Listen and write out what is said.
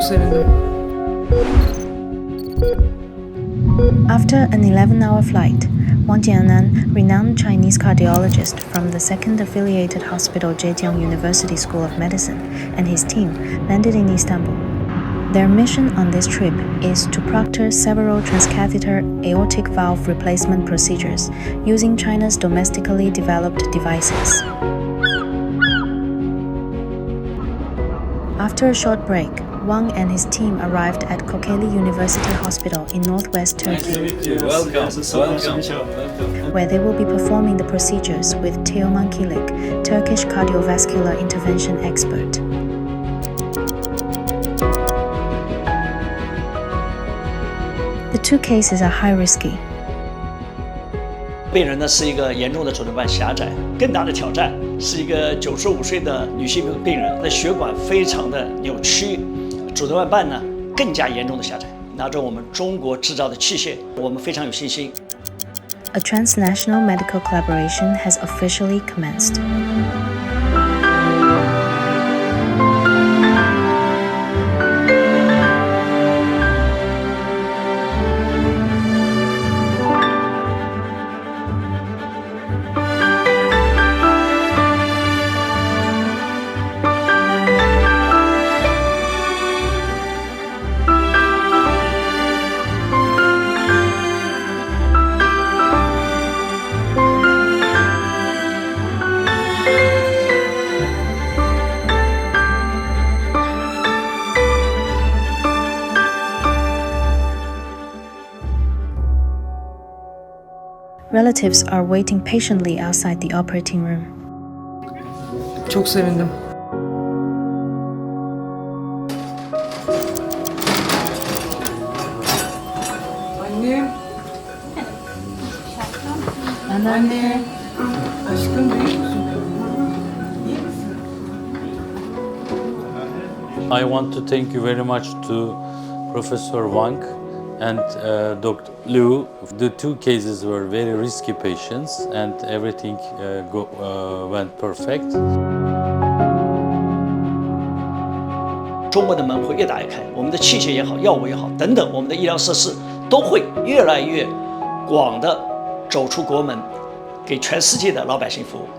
sevindim. After an 11-hour flight, Wang Jianan, renowned Chinese cardiologist from the second affiliated hospital Zhejiang University School of Medicine, and his team landed in Istanbul. Their mission on this trip is to proctor several transcatheter aortic valve replacement procedures using China's domestically developed devices. After a short break, Wang and his team arrived at Kocaeli University Hospital in northwest Turkey. Welcome. Where they will be performing the procedures with Teoman Kilik, Turkish cardiovascular intervention expert. The two cases are high-risky. 病人呢是一个严重的主动脉狭窄，更大的挑战是一个95岁的女性病人，她的血管非常的扭曲，主动脉瓣呢更加严重的狭窄。拿着我们中国制造的器械，我们非常有信心。A transnational medical collaboration has officially commenced. Relatives are waiting patiently outside the operating room. Çok sevindim. Annem. Anneanne. Aşkım büyük müsün? İyi misin? I want to thank you very much to Professor Wang and Dr. Liu. The two cases were very risky patients and everything went perfect. 中国的门会越打越开，我们的器械也好，药物也好，等等，我们的医疗设施都会越来越广的走出国门，给全世界的老百姓服务。